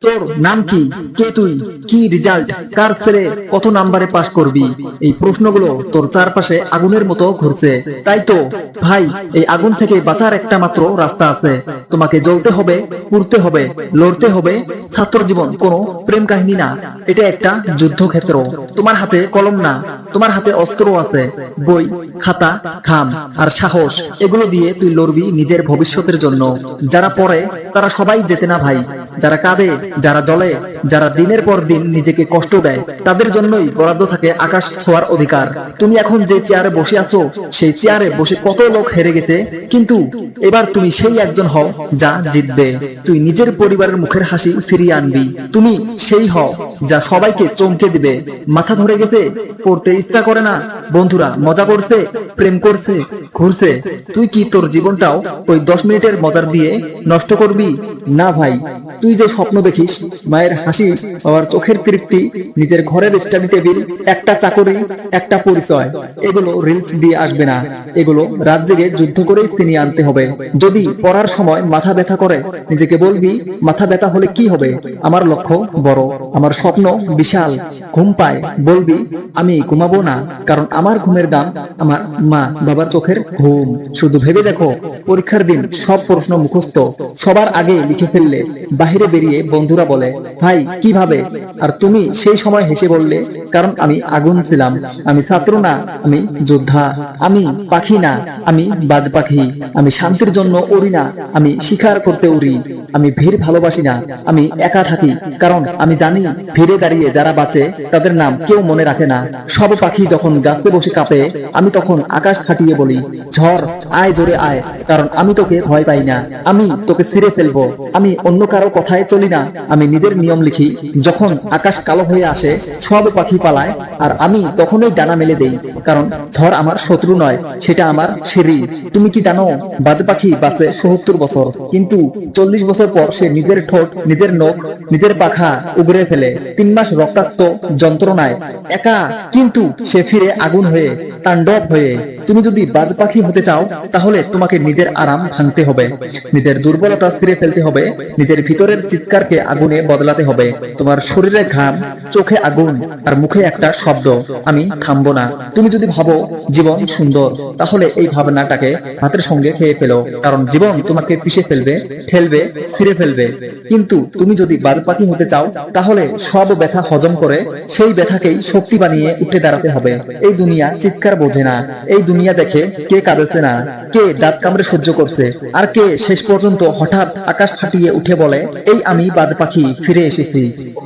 তোর নাম কি, কে তুই, কি রেজাল্ট, কার ছেলে, কত নাম্বারে পাশ করবি? এই প্রশ্নগুলো তোর চারপাশে আগুনের মতো ঘুরছে। তাই তো ভাই, এই আগুন থেকে বাঁচার একটা মাত্র রাস্তা আছে। তোমাকে জ্বলতে হবে, পুড়তে হবে, লড়তে হবে। ছাত্র জীবন কোনো প্রেম কাহিনী না, এটা একটা যুদ্ধক্ষেত্র। তোমার হাতে কলম না, তোমার হাতে অস্ত্র আছে, বই, খাতা, খাম আর সাহস। এগুলো দিয়ে তুই লড়বি নিজের ভবিষ্যতের জন্য। যারা পড়ে তারা সবাই যেতে না ভাই, যারা কাঁদে, যারা জ্বলে, যারা দিনের পর দিন নিজেকে কষ্ট দেয়, তাদের জন্যই বরাদ্দ থাকে আকাশ ছোঁয়ার অধিকার। তুমি এখন যে চেয়ারে বসে আছো, সেই চেয়ারে বসে কত লোক হেরে গেছে, কিন্তু এবার তুমি সেই একজন হও যা জিতবে। তুই নিজের পরিবারের মুখের হাসি ফিরিয়ে আনবি। তুমি সেই হও যা সবাইকে চমকে দিবে। মাথা ধরে গেছে, পড়তে ইচ্ছা করে না, বন্ধুরা মজা করছে, প্রেম করছে, ঘুরছে, তুই কি তোর জীবনটাও ওই 10 মিনিটের মজার দিয়ে নষ্ট করবি? না ভাই, তুই যে স্বপ্ন দেখিস, মায়ের হাসি, বাবার চোখের তৃপ্তি, নিজের ঘরের স্টাডি টেবিল, একটা চাকরি, একটা পরিচয়, এগুলো রিলস দিয়ে আসবে না। এগুলো রাত জেগে যুদ্ধ করেই ছিনিয়ে আনতে হবে। যদি পড়ার সময় মাথা ব্যথা করে, নিজেকে বলবি মাথা ব্যথা হলে কি হবে, আমার লক্ষ্য বড়, আমার স্বপ্ন বিশাল। ঘুম পায়, বলবি আমি ঘুমাবো না, কারণ আমার ঘুমের দাম আমার মা বাবার চোখের ঘুম। শুধু ভেবে দেখো, পরীক্ষার দিন সব প্রশ্ন মুখস্থ, সবার আগে লিখে ফেললে, বাহিরে বেরিয়ে বন্ধুরা বলে ভাই কিভাবে, আর তুমি সেই সময় হেসে বললে কারণ আমি আগুন ছিলাম, আমি ছাত্র না, আমি যোদ্ধা, আমি পাখি না, আমি বাজ পাখি, আমি শান্তির জন্য উড়ি না, আমি শিকার করতে উড়ি, আমি ভিড় ভালোবাসি না, আমি একা থাকি, কারণ আমি জানি ভিড়ে দাঁড়িয়ে যারা বাঁচে তাদের নাম কেউ মনে রাখে না। সব পাখি যখন গাছে বসে কাঁপে, আমি তখন আকাশ ফাটিয়ে বলি ঝড় আয়, জোরে আয়, কারণ আমি তোকে ভয় পাই না, আমি তোকে ছিঁড়ে ফেলবো। আমি অন্য কারো কথায় চলি না, আমি নিজের নিয়ম লিখি। যখন আকাশ কালো হয়ে আসে, সব পাখি পালায়, আর আমি তখনই ডানা মেলে দেই, কারণ ঝড় আমার শত্রু নয়, সেটা আমার সিঁড়ি। তুমি কি জানো, বাজ পাখি বাঁচে ৭০ বছর, কিন্তু ৪০ বছর পর সে নিজের ঠোঁট, নিজের নখ, নিজের পাখা উগড়ে ফেলে। ৩ মাস রক্তাক্ত যন্ত্রণায় একা, কিন্তু সে ফিরে আগুন হয়ে, তাণ্ডব হয়ে। তুমি যদি বাজ পাখি হতে চাও, তাহলে তোমাকে নিজের আরাম ভাঙতে হবে, নিজের দুর্বলতা ছিঁড়ে ফেলতে হবে, নিজের ভিতরের চিৎকারকে আগুনে বদলাতে হবে। তোমার শরীরে ঘাম, চোখে আগুন, আর মুখে একটা শব্দ, আমি থামবো না। তুমি যদি ভাবো জীবন সুন্দর, তাহলে এই ভাবনাটাকে ভাতের সঙ্গে খেয়ে ফেলো, কারণ জীবন তোমাকে পিষে ফেলবে, ঠেলবে, ছিঁড়ে ফেলবে। কিন্তু তুমি যদি বাজ পাখি হতে চাও, তাহলে সব ব্যথা হজম করে সেই ব্যথাকেই শক্তি বানিয়ে উঠে দাঁড়াতে হবে। এই দুনিয়া চিৎকার বোঝে না, এই দুনিয়া দেখে কে কাঁদেছে না, কে দাঁত কামড়ে সহ্য করছে, আর কে শেষ পর্যন্ত হঠাৎ আকাশ ফাটিয়ে উঠে বলে এই আমি বাজ পাখি, ফিরে এসেছি।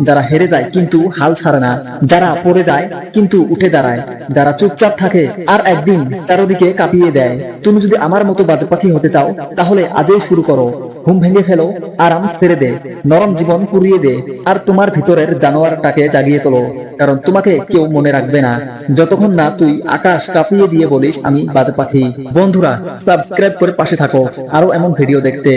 যারা হেরে যায় কিন্তু হাল ছাড়ে না, যারা পড়ে যায় কিন্তু উঠে দাঁড়ায়, যারা চুপচাপ থাকে আর একদিন চারদিকে কাঁপিয়ে দেয়। তুমি যদি আমার মতো বাজ পাখি হতে চাও, তাহলে আজই শুরু করো। ঘুম ভেঙে ফেলো, আরাম ছেড়ে দে, নরম জীবন পুড়িয়ে দে, আর তোমার ভিতরের জানোয়ারটাকে জাগিয়ে তোলো, কারণ তোমাকে কেউ মনে রাখবে না যতক্ষণ না তুই আকাশ কাঁপিয়ে দিয়ে বলিস আমি বাজ পাখি। বন্ধুরা সাবস্ক্রাইব করে পাশে থাকো আরো এমন ভিডিও দেখতে।